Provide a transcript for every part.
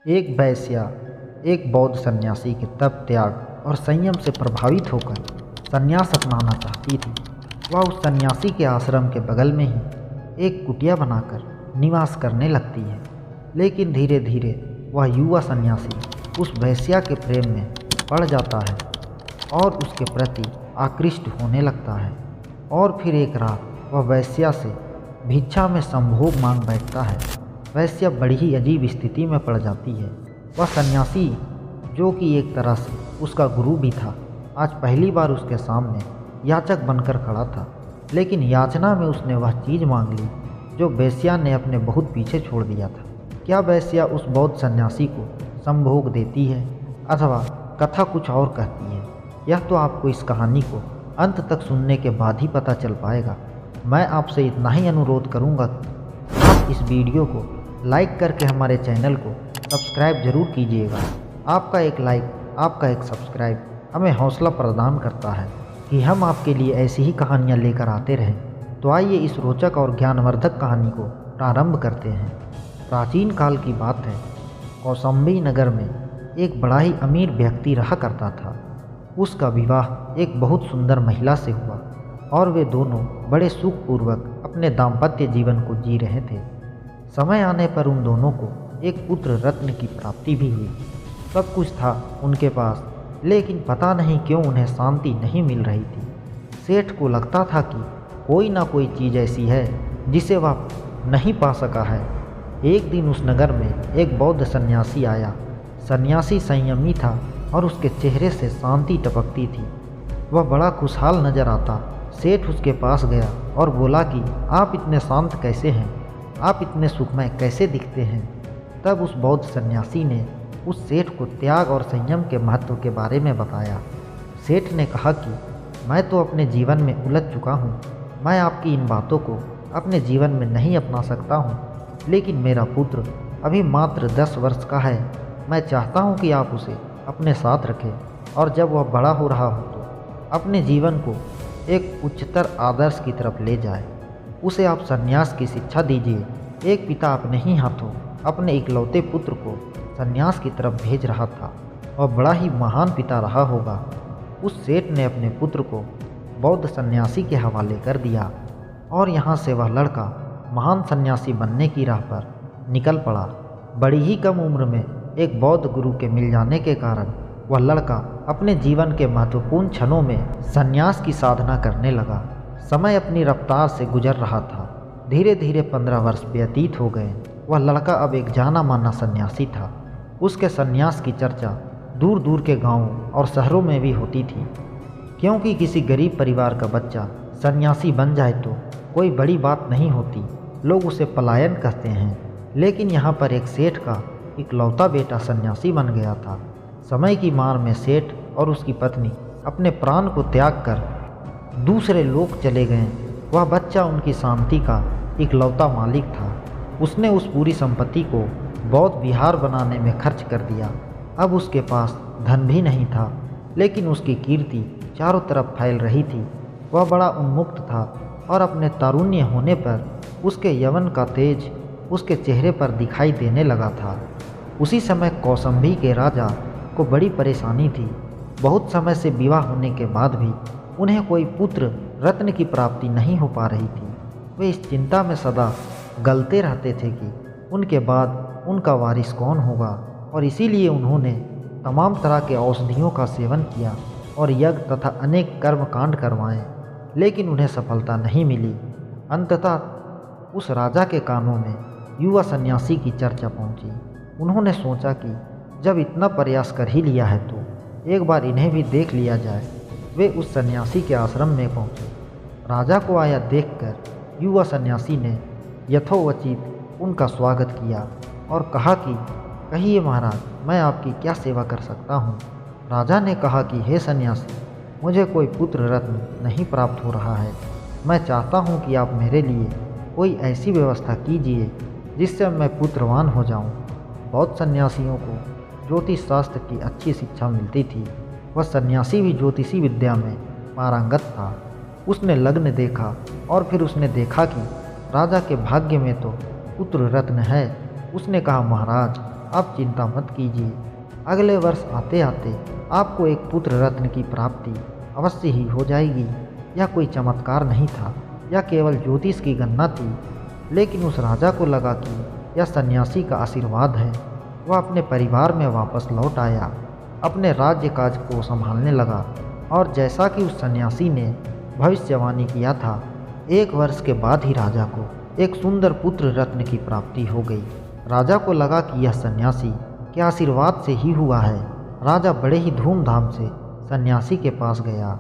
एक वैश्या एक बौद्ध सन्यासी के तप त्याग और संयम से प्रभावित होकर संन्यास अपनाना चाहती थी। वह उस सन्यासी के आश्रम के बगल में ही एक कुटिया बनाकर निवास करने लगती है। लेकिन धीरे धीरे वह युवा सन्यासी उस वैश्या के प्रेम में पड़ जाता है और उसके प्रति आकृष्ट होने लगता है। और फिर एक रात वह वैश्या से भिक्षा में संभोग मांग बैठता है। वैश्या बड़ी ही अजीब स्थिति में पड़ जाती है। वह सन्यासी, जो कि एक तरह से उसका गुरु भी था, आज पहली बार उसके सामने याचक बनकर खड़ा था। लेकिन याचना में उसने वह चीज़ मांग ली जो वैश्या ने अपने बहुत पीछे छोड़ दिया था। क्या वैश्या उस बौद्ध सन्यासी को संभोग देती है अथवा कथा कुछ और कहती है, यह तो आपको इस कहानी को अंत तक सुनने के बाद ही पता चल पाएगा। मैं आपसे इतना ही अनुरोध करूंगा कि आप इस वीडियो को लाइक करके हमारे चैनल को सब्सक्राइब जरूर कीजिएगा। आपका एक लाइक, आपका एक सब्सक्राइब हमें हौसला प्रदान करता है कि हम आपके लिए ऐसी ही कहानियाँ लेकर आते रहें। तो आइए इस रोचक और ज्ञानवर्धक कहानी को प्रारंभ करते हैं। प्राचीन काल की बात है। कौशाम्बी नगर में एक बड़ा ही अमीर व्यक्ति रहा करता था। उसका विवाह एक बहुत सुंदर महिला से हुआ और वे दोनों बड़े सुखपूर्वक अपने दाम्पत्य जीवन को जी रहे थे। समय आने पर उन दोनों को एक पुत्र रत्न की प्राप्ति भी हुई। सब कुछ था उनके पास, लेकिन पता नहीं क्यों उन्हें शांति नहीं मिल रही थी। सेठ को लगता था कि कोई ना कोई चीज़ ऐसी है जिसे वह नहीं पा सका है। एक दिन उस नगर में एक बौद्ध सन्यासी आया। सन्यासी संयमी था और उसके चेहरे से शांति टपकती थी। वह बड़ा खुशहाल नजर आता। सेठ उसके पास गया और बोला कि आप इतने शांत कैसे हैं, आप इतने सुखमय कैसे दिखते हैं। तब उस बौद्ध सन्यासी ने उस सेठ को त्याग और संयम के महत्व के बारे में बताया। सेठ ने कहा कि मैं तो अपने जीवन में उलझ चुका हूँ, मैं आपकी इन बातों को अपने जीवन में नहीं अपना सकता हूँ, लेकिन मेरा पुत्र अभी मात्र 10 वर्ष का है। मैं चाहता हूँ कि आप उसे अपने साथ रखें और जब वह बड़ा हो रहा हो तो अपने जीवन को एक उच्चतर आदर्श की तरफ ले जाए। उसे आप सन्यास की शिक्षा दीजिए। एक पिता अपने ही हाथों अपने इकलौते पुत्र को सन्यास की तरफ भेज रहा था और बड़ा ही महान पिता रहा होगा। उस सेठ ने अपने पुत्र को बौद्ध सन्यासी के हवाले कर दिया और यहाँ से वह लड़का महान सन्यासी बनने की राह पर निकल पड़ा। बड़ी ही कम उम्र में एक बौद्ध गुरु के मिल जाने के कारण वह लड़का अपने जीवन के महत्वपूर्ण क्षणों में सन्यास की साधना करने लगा। समय अपनी रफ्तार से गुजर रहा था। धीरे धीरे 15 वर्ष व्यतीत हो गए। वह लड़का अब एक जाना माना सन्यासी था। उसके सन्यास की चर्चा दूर दूर के गांवों और शहरों में भी होती थी, क्योंकि किसी गरीब परिवार का बच्चा सन्यासी बन जाए तो कोई बड़ी बात नहीं होती, लोग उसे पलायन कहते हैं। लेकिन यहाँ पर एक सेठ का इकलौता बेटा सन्यासी बन गया था। समय की मार में सेठ और उसकी पत्नी अपने प्राण को त्याग कर दूसरे लोक चले गए। वह बच्चा उनकी शांति का इकलौता मालिक था। उसने उस पूरी संपत्ति को बौद्ध विहार बनाने में खर्च कर दिया। अब उसके पास धन भी नहीं था, लेकिन उसकी कीर्ति चारों तरफ फैल रही थी। वह बड़ा उन्मुक्त था और अपने तारुण्य होने पर उसके यवन का तेज उसके चेहरे पर दिखाई देने लगा था। उसी समय कौशाम्बी के राजा को बड़ी परेशानी थी। बहुत समय से विवाह होने के बाद भी उन्हें कोई पुत्र रत्न की प्राप्ति नहीं हो पा रही थी। वे इस चिंता में सदा गलते रहते थे कि उनके बाद उनका वारिस कौन होगा, और इसीलिए उन्होंने तमाम तरह के औषधियों का सेवन किया और यज्ञ तथा अनेक कर्मकांड करवाए, लेकिन उन्हें सफलता नहीं मिली। अंततः उस राजा के कानों में युवा सन्यासी की चर्चा पहुंची। उन्होंने सोचा कि जब इतना प्रयास कर ही लिया है तो एक बार इन्हें भी देख लिया जाए। वे उस सन्यासी के आश्रम में पहुंचे। राजा को आया देखकर युवा सन्यासी ने यथोचित उनका स्वागत किया और कहा कि कहिए महाराज, मैं आपकी क्या सेवा कर सकता हूँ। राजा ने कहा कि हे सन्यासी, मुझे कोई पुत्र रत्न नहीं प्राप्त हो रहा है। मैं चाहता हूँ कि आप मेरे लिए कोई ऐसी व्यवस्था कीजिए जिससे मैं पुत्रवान हो जाऊँ। बौद्ध सन्यासियों को ज्योतिष शास्त्र की अच्छी शिक्षा मिलती थी। वह सन्यासी भी ज्योतिषी विद्या में पारंगत था। उसने लग्न देखा और फिर उसने देखा कि राजा के भाग्य में तो पुत्र रत्न है। उसने कहा, महाराज, आप चिंता मत कीजिए। अगले वर्ष आते आते आपको एक पुत्र रत्न की प्राप्ति अवश्य ही हो जाएगी। यह कोई चमत्कार नहीं था, यह केवल ज्योतिष की गणना थी। लेकिन उस राजा को लगा कि यह सन्यासी का आशीर्वाद है। वह अपने परिवार में वापस लौट आया, अपने राज्य काज को संभालने लगा और जैसा कि उस सन्यासी ने भविष्यवाणी किया था, 1 वर्ष के बाद ही राजा को एक सुंदर पुत्र रत्न की प्राप्ति हो गई। राजा को लगा कि यह सन्यासी के आशीर्वाद से ही हुआ है। राजा बड़े ही धूमधाम से सन्यासी के पास गया,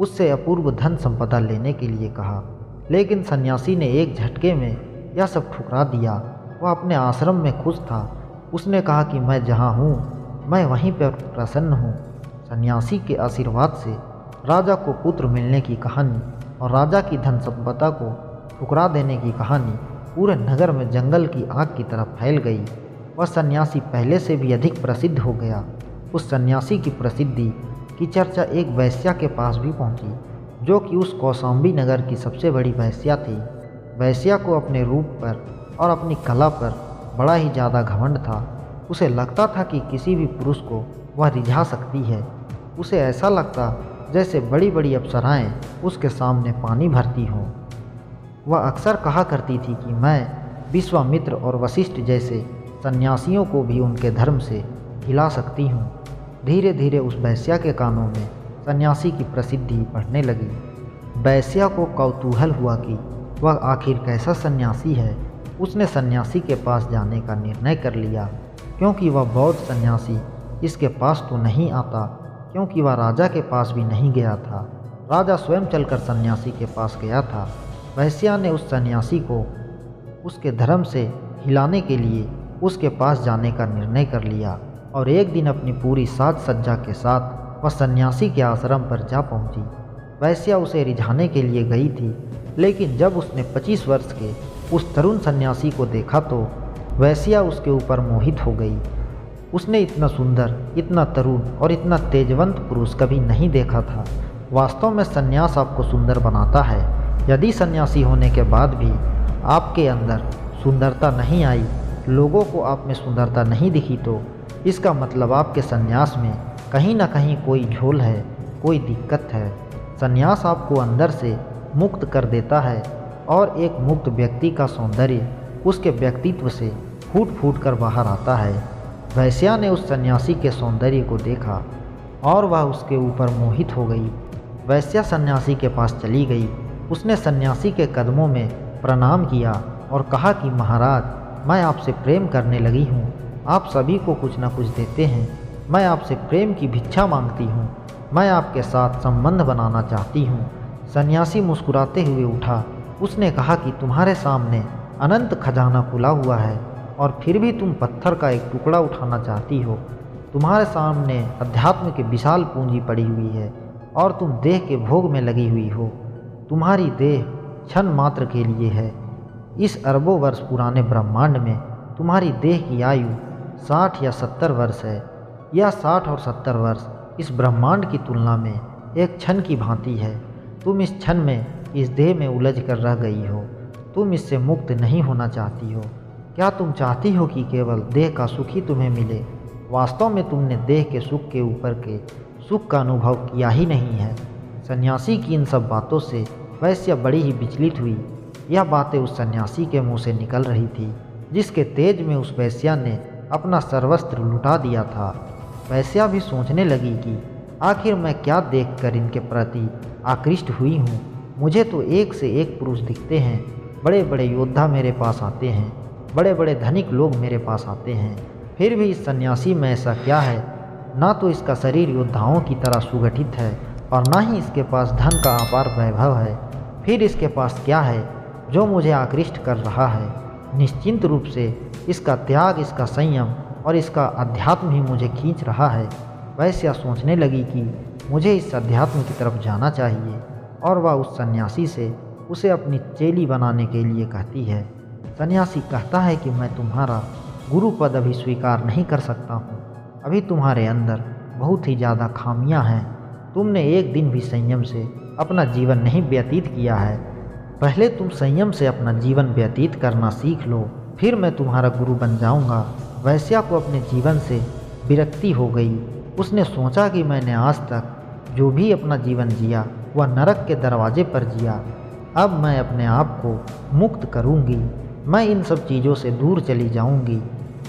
उससे अपूर्व धन संपदा लेने के लिए कहा। लेकिन सन्यासी ने एक झटके में यह सब ठुकरा दिया। वह अपने आश्रम में खुश था। उसने कहा कि मैं जहाँ हूँ मैं वहीं पर प्रसन्न हूँ। सन्यासी के आशीर्वाद से राजा को पुत्र मिलने की कहानी और राजा की धन संपदा को ठुकरा देने की कहानी पूरे नगर में जंगल की आग की तरह फैल गई। वह सन्यासी पहले से भी अधिक प्रसिद्ध हो गया। उस सन्यासी की प्रसिद्धि की चर्चा एक वैश्या के पास भी पहुंची, जो कि उस कौशाम्बी नगर की सबसे बड़ी वैश्या थी। वैश्या को अपने रूप पर और अपनी कला पर बड़ा ही ज़्यादा घमंड था। उसे लगता था कि किसी भी पुरुष को वह रिझा सकती है। उसे ऐसा लगता जैसे बड़ी बड़ी अप्सराएं उसके सामने पानी भरती हों। वह अक्सर कहा करती थी कि मैं विश्वामित्र और वशिष्ठ जैसे सन्यासियों को भी उनके धर्म से हिला सकती हूँ। धीरे धीरे उस वैश्या के कानों में सन्यासी की प्रसिद्धि बढ़ने लगी। वैश्या को कौतूहल हुआ कि वह आखिर कैसा सन्यासी है। उसने सन्यासी के पास जाने का निर्णय कर लिया, क्योंकि वह बौद्ध सन्यासी इसके पास तो नहीं आता, क्योंकि वह राजा के पास भी नहीं गया था। राजा स्वयं चलकर सन्यासी के पास गया था। वैश्या ने उस सन्यासी को उसके धर्म से हिलाने के लिए उसके पास जाने का निर्णय कर लिया और एक दिन अपनी पूरी साज सज्जा के साथ वह सन्यासी के आश्रम पर जा पहुंची। वैश्या उसे रिझाने के लिए गई थी, लेकिन जब उसने 25 वर्ष के उस तरुण सन्यासी को देखा तो वैश्या उसके ऊपर मोहित हो गई। उसने इतना सुंदर, इतना तरुण और इतना तेजवंत पुरुष कभी नहीं देखा था। वास्तव में सन्यास आपको सुंदर बनाता है। यदि सन्यासी होने के बाद भी आपके अंदर सुंदरता नहीं आई, लोगों को आप में सुंदरता नहीं दिखी, तो इसका मतलब आपके सन्यास में कहीं ना कहीं कोई झोल है, कोई दिक्कत है। सन्यास आपको अंदर से मुक्त कर देता है और एक मुक्त व्यक्ति का सौंदर्य उसके व्यक्तित्व से फूट फूट कर बाहर आता है। वैश्या ने उस सन्यासी के सौंदर्य को देखा और वह उसके ऊपर मोहित हो गई। वैश्या सन्यासी के पास चली गई। उसने सन्यासी के कदमों में प्रणाम किया और कहा कि महाराज, मैं आपसे प्रेम करने लगी हूँ। आप सभी को कुछ न कुछ देते हैं। मैं आपसे प्रेम की भिक्षा मांगती हूँ। मैं आपके साथ संबंध बनाना चाहती हूँ। सन्यासी मुस्कुराते हुए उठा। उसने कहा कि तुम्हारे सामने अनंत खजाना खुला हुआ है और फिर भी तुम पत्थर का एक टुकड़ा उठाना चाहती हो। तुम्हारे सामने अध्यात्म की विशाल पूंजी पड़ी हुई है और तुम देह के भोग में लगी हुई हो। तुम्हारी देह क्षण मात्र के लिए है। इस अरबों वर्ष पुराने ब्रह्मांड में तुम्हारी देह की आयु 60 या 70 वर्ष है। यह 60 और 70 वर्ष इस ब्रह्मांड की तुलना में एक क्षण की भांति है। तुम इस क्षण में इस देह में उलझ कर रह गई हो। तुम इससे मुक्त नहीं होना चाहती हो। क्या तुम चाहती हो कि केवल देह का सुख ही तुम्हें मिले? वास्तव में तुमने देह के सुख के ऊपर के सुख का अनुभव किया ही नहीं है। सन्यासी की इन सब बातों से वैश्या बड़ी ही विचलित हुई। यह बातें उस सन्यासी के मुंह से निकल रही थी, जिसके तेज में उस वैश्या ने अपना सर्वस्त्र लुटा दिया था। वैश्या भी सोचने लगी कि आखिर मैं क्या देखकर इनके प्रति आकृष्ट हुई हूँ। मुझे तो एक से एक पुरुष दिखते हैं। बड़े बड़े योद्धा मेरे पास आते हैं, बड़े बड़े धनिक लोग मेरे पास आते हैं। फिर भी इस सन्यासी में ऐसा क्या है? ना तो इसका शरीर योद्धाओं की तरह सुगठित है और ना ही इसके पास धन का अपार वैभव है। फिर इसके पास क्या है जो मुझे आकृष्ट कर रहा है? निश्चिंत रूप से इसका त्याग, इसका संयम और इसका अध्यात्म ही मुझे खींच रहा है। वैश्या सोचने लगी कि मुझे इस अध्यात्म की तरफ जाना चाहिए और वह उस सन्यासी से उसे अपनी चेली बनाने के लिए कहती है। सन्यासी कहता है कि मैं तुम्हारा गुरु पद अभी स्वीकार नहीं कर सकता हूँ। अभी तुम्हारे अंदर बहुत ही ज़्यादा खामियाँ हैं। तुमने एक दिन भी संयम से अपना जीवन नहीं व्यतीत किया है। पहले तुम संयम से अपना जीवन व्यतीत करना सीख लो, फिर मैं तुम्हारा गुरु बन जाऊँगा। वैश्या को अपने जीवन से विरक्ति हो गई। उसने सोचा कि मैंने आज तक जो भी अपना जीवन जिया वह नरक के दरवाजे पर जिया। अब मैं अपने आप को मुक्त करूंगी, मैं इन सब चीज़ों से दूर चली जाऊंगी।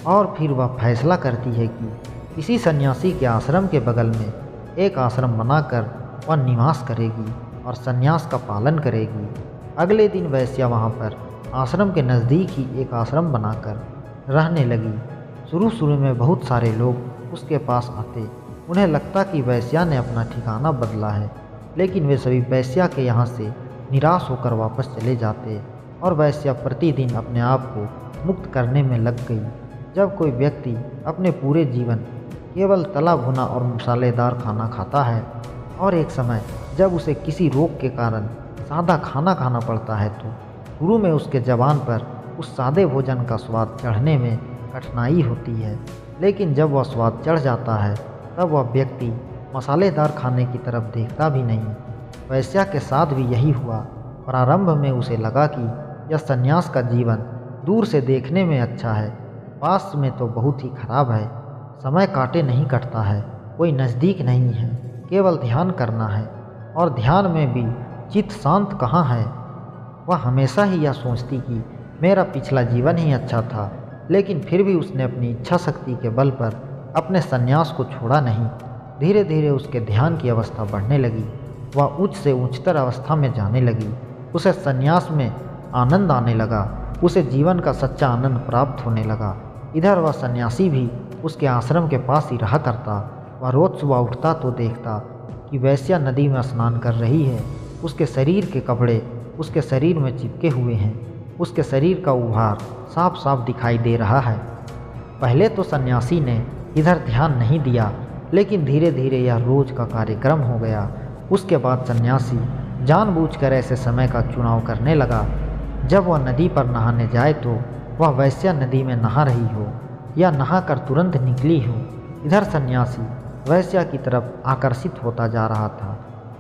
और फिर वह फैसला करती है कि किसी सन्यासी के आश्रम के बगल में एक आश्रम बनाकर वह निवास करेगी और सन्यास का पालन करेगी। अगले दिन वैश्या वहाँ पर आश्रम के नज़दीक ही एक आश्रम बनाकर रहने लगी। शुरू में बहुत सारे लोग उसके पास आते, उन्हें लगता कि वैश्या ने अपना ठिकाना बदला है, लेकिन वे सभी वैश्या के यहाँ से निराश होकर वापस चले जाते और वैश्या प्रतिदिन अपने आप को मुक्त करने में लग गई। जब कोई व्यक्ति अपने पूरे जीवन केवल तला भुना और मसालेदार खाना खाता है और एक समय जब उसे किसी रोग के कारण सादा खाना खाना पड़ता है, तो शुरू में उसके ज़बान पर उस सादे भोजन का स्वाद चढ़ने में कठिनाई होती है, लेकिन जब वह स्वाद चढ़ जाता है तब वह व्यक्ति मसालेदार खाने की तरफ देखता भी नहीं। वैश्या के साथ भी यही हुआ। प्रारंभ में उसे लगा कि यह सन्यास का जीवन दूर से देखने में अच्छा है, पास में तो बहुत ही खराब है। समय काटे नहीं कटता है, कोई नज़दीक नहीं है, केवल ध्यान करना है, और ध्यान में भी चित्त शांत कहाँ है। वह हमेशा ही यह सोचती कि मेरा पिछला जीवन ही अच्छा था, लेकिन फिर भी उसने अपनी इच्छा शक्ति के बल पर अपने सन्यास को छोड़ा नहीं। धीरे धीरे उसके ध्यान की अवस्था बढ़ने लगी, वह उच्च से उच्चतर अवस्था में जाने लगी। उसे सन्यास में आनंद आने लगा, उसे जीवन का सच्चा आनंद प्राप्त होने लगा। इधर वह सन्यासी भी उसके आश्रम के पास ही रहा करता। वह रोज़ सुबह उठता तो देखता कि वैश्या नदी में स्नान कर रही है। उसके शरीर के कपड़े उसके शरीर में चिपके हुए हैं, उसके शरीर का उभार साफ साफ दिखाई दे रहा है। पहले तो सन्यासी ने इधर ध्यान नहीं दिया, लेकिन धीरे धीरे यह रोज का कार्यक्रम हो गया। उसके बाद सन्यासी जानबूझकर ऐसे समय का चुनाव करने लगा जब वह नदी पर नहाने जाए तो वह वैश्या नदी में नहा रही हो या नहाकर तुरंत निकली हो। इधर सन्यासी वैश्या की तरफ आकर्षित होता जा रहा था,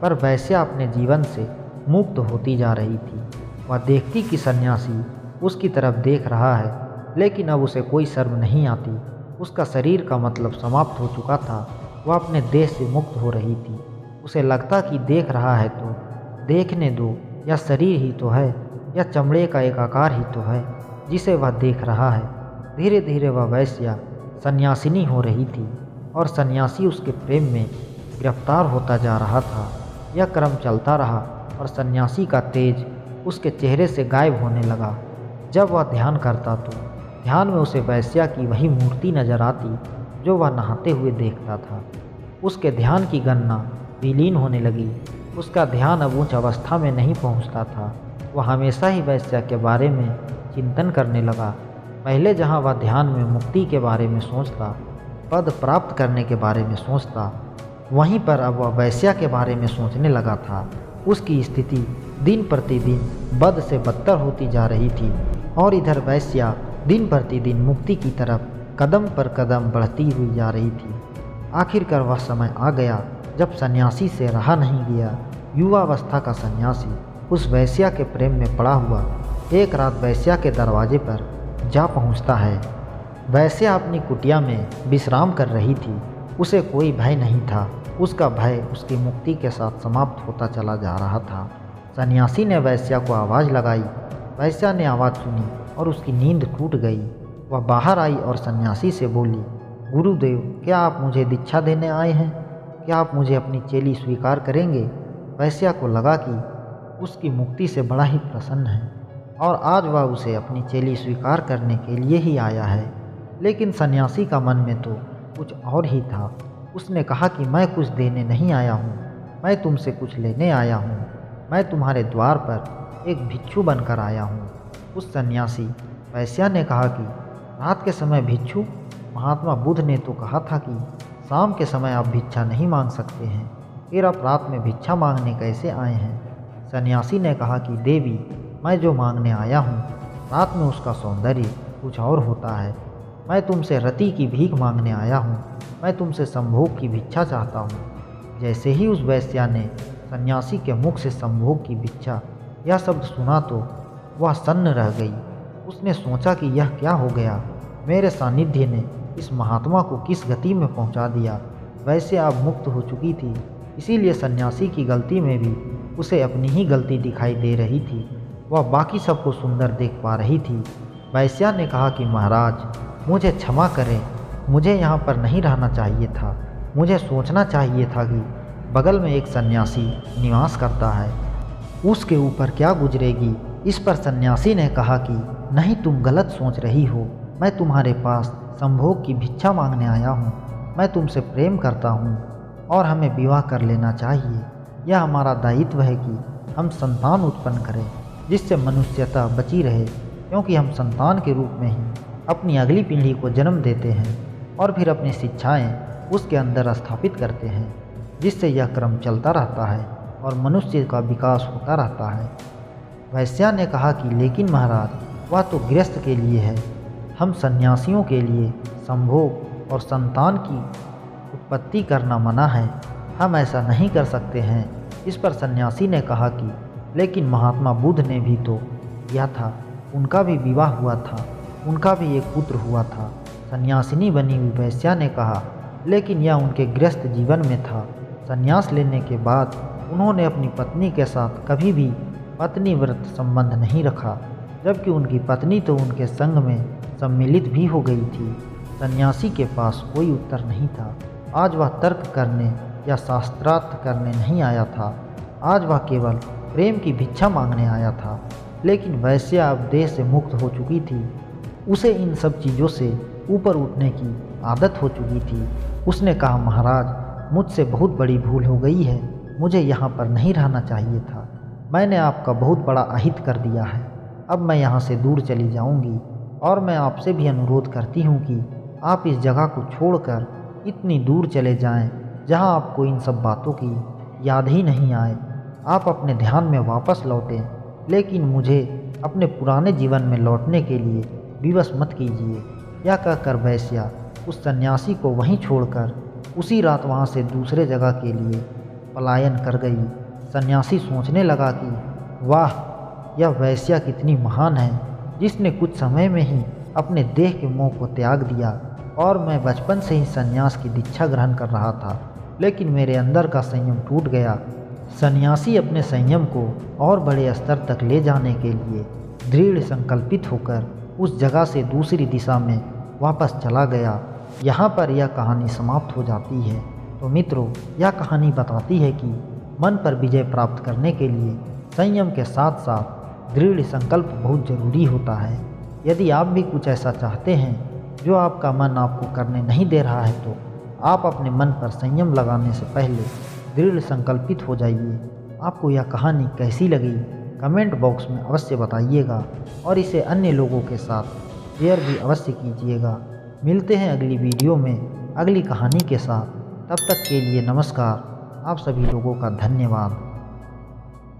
पर वैश्या अपने जीवन से मुक्त होती जा रही थी। वह देखती कि सन्यासी उसकी तरफ देख रहा है, लेकिन अब उसे कोई शर्म नहीं आती। उसका शरीर का मतलब समाप्त हो चुका था, वह अपने देह से मुक्त हो रही थी। उसे लगता कि देख रहा है तो देखने दो, यह शरीर ही तो है, यह चमड़े का एक आकार ही तो है जिसे वह देख रहा है। धीरे धीरे वह वैश्या सन्यासिनी हो रही थी और सन्यासी उसके प्रेम में गिरफ्तार होता जा रहा था। यह क्रम चलता रहा और सन्यासी का तेज उसके चेहरे से गायब होने लगा। जब वह ध्यान करता तो ध्यान में उसे वैश्या की वही मूर्ति नजर आती जो वह नहाते हुए देखता था। उसके ध्यान की गणना विलीन होने लगी। उसका ध्यान अब उच्च अवस्था में नहीं पहुंचता था। वह हमेशा ही वैश्या के बारे में चिंतन करने लगा। पहले जहां वह ध्यान में मुक्ति के बारे में सोचता, पद प्राप्त करने के बारे में सोचता, वहीं पर अब वह वैश्या के बारे में सोचने लगा था। उसकी स्थिति दिन प्रतिदिन बद से बदतर होती जा रही थी और इधर वैश्या दिन प्रतिदिन मुक्ति की तरफ कदम पर कदम बढ़ती हुई जा रही थी। आखिरकार वह समय आ गया जब सन्यासी से रहा नहीं गया। युवावस्था का सन्यासी उस वैश्या के प्रेम में पड़ा हुआ एक रात वैश्या के दरवाजे पर जा पहुंचता है। वैश्या अपनी कुटिया में विश्राम कर रही थी। उसे कोई भय नहीं था। उसका भय उसकी मुक्ति के साथ समाप्त होता चला जा रहा था। सन्यासी ने वैश्या को आवाज़ लगाई। वैश्या ने आवाज़ सुनी और उसकी नींद टूट गई। वह बाहर आई और सन्यासी से बोली, गुरुदेव, क्या आप मुझे दीक्षा देने आए हैं? क्या आप मुझे अपनी चेली स्वीकार करेंगे? वैश्या को लगा कि उसकी मुक्ति से बड़ा ही प्रसन्न है और आज वह उसे अपनी चेली स्वीकार करने के लिए ही आया है। लेकिन सन्यासी का मन में तो कुछ और ही था। उसने कहा कि मैं कुछ देने नहीं आया हूँ, मैं तुमसे कुछ लेने आया हूँ। मैं तुम्हारे द्वार पर एक भिक्षु बनकर आया हूँ। उस सन्यासी वैश्या ने कहा कि रात के समय भिक्षु? महात्मा बुद्ध ने तो कहा था कि शाम के समय आप भिक्षा नहीं मांग सकते हैं, फिर आप रात में भिक्षा मांगने कैसे आए हैं? सन्यासी ने कहा कि देवी, मैं जो मांगने आया हूँ, रात में उसका सौंदर्य कुछ और होता है। मैं तुमसे रति की भीख मांगने आया हूँ, मैं तुमसे संभोग की भिक्षा चाहता हूँ। जैसे ही उस वैश्या ने सन्यासी के मुख से संभोग की भिक्षा यह शब्द सुना तो वह सन्न रह गई। उसने सोचा कि यह क्या हो गया। मेरे सानिध्य ने इस महात्मा को किस गति में पहुंचा दिया। वैसे अब मुक्त हो चुकी थी, इसीलिए सन्यासी की गलती में भी उसे अपनी ही गलती दिखाई दे रही थी। वह बाकी सबको सुंदर देख पा रही थी। वैश्या ने कहा कि महाराज मुझे क्षमा करें, मुझे यहाँ पर नहीं रहना चाहिए था। मुझे सोचना चाहिए था कि बगल में एक सन्यासी निवास करता है, उसके ऊपर क्या गुजरेगी। इस पर सन्यासी ने कहा कि नहीं, तुम गलत सोच रही हो। मैं तुम्हारे पास संभोग की भिक्षा मांगने आया हूँ। मैं तुमसे प्रेम करता हूँ और हमें विवाह कर लेना चाहिए। यह हमारा दायित्व है कि हम संतान उत्पन्न करें जिससे मनुष्यता बची रहे, क्योंकि हम संतान के रूप में ही अपनी अगली पीढ़ी को जन्म देते हैं और फिर अपनी शिक्षाएं उसके अंदर स्थापित करते हैं, जिससे यह क्रम चलता रहता है और मनुष्य का विकास होता रहता है। वैश्या ने कहा कि लेकिन महाराज, वह तो गृहस्थ के लिए है, हम सन्यासियों के लिए संभोग और संतान की उत्पत्ति करना मना है, हम ऐसा नहीं कर सकते हैं। इस पर सन्यासी ने कहा कि लेकिन महात्मा बुद्ध ने भी तो किया था, उनका भी विवाह हुआ था, उनका भी एक पुत्र हुआ था। सन्यासिनी बनी हुई वैश्या ने कहा लेकिन यह उनके गृहस्थ जीवन में था। संन्यास लेने के बाद उन्होंने अपनी पत्नी के साथ कभी भी पत्नी व्रत संबंध नहीं रखा, जबकि उनकी पत्नी तो उनके संग में सम्मिलित भी हो गई थी। सन्यासी के पास कोई उत्तर नहीं था। आज वह तर्क करने या शास्त्रार्थ करने नहीं आया था, आज वह केवल प्रेम की भिक्षा मांगने आया था। लेकिन वैश्या अब देह से मुक्त हो चुकी थी, उसे इन सब चीज़ों से ऊपर उठने की आदत हो चुकी थी। उसने कहा महाराज, मुझसे बहुत बड़ी भूल हो गई है, मुझे यहाँ पर नहीं रहना चाहिए था। मैंने आपका बहुत बड़ा अहित कर दिया है, अब मैं यहाँ से दूर चली जाऊँगी और मैं आपसे भी अनुरोध करती हूँ कि आप इस जगह को छोड़कर इतनी दूर चले जाएं जहाँ आपको इन सब बातों की याद ही नहीं आए। आप अपने ध्यान में वापस लौटें, लेकिन मुझे अपने पुराने जीवन में लौटने के लिए विवश मत कीजिए। यह कहकर वैश्या उस सन्यासी को वहीं छोड़कर उसी रात वहाँ से दूसरे जगह के लिए पलायन कर गई। सन्यासी सोचने लगा कि वाह, यह वैश्या कितनी महान है, जिसने कुछ समय में ही अपने देह के मोह को त्याग दिया। और मैं बचपन से ही सन्यास की दीक्षा ग्रहण कर रहा था, लेकिन मेरे अंदर का संयम टूट गया। सन्यासी अपने संयम को और बड़े स्तर तक ले जाने के लिए दृढ़ संकल्पित होकर उस जगह से दूसरी दिशा में वापस चला गया। यहाँ पर यह कहानी समाप्त हो जाती है। तो मित्रों, यह कहानी बताती है कि मन पर विजय प्राप्त करने के लिए संयम के साथ साथ दृढ़ संकल्प बहुत जरूरी होता है। यदि आप भी कुछ ऐसा चाहते हैं जो आपका मन आपको करने नहीं दे रहा है, तो आप अपने मन पर संयम लगाने से पहले दृढ़ संकल्पित हो जाइए। आपको यह कहानी कैसी लगी कमेंट बॉक्स में अवश्य बताइएगा और इसे अन्य लोगों के साथ शेयर भी अवश्य कीजिएगा। मिलते हैं अगली वीडियो में अगली कहानी के साथ। तब तक के लिए नमस्कार। आप सभी लोगों का धन्यवाद।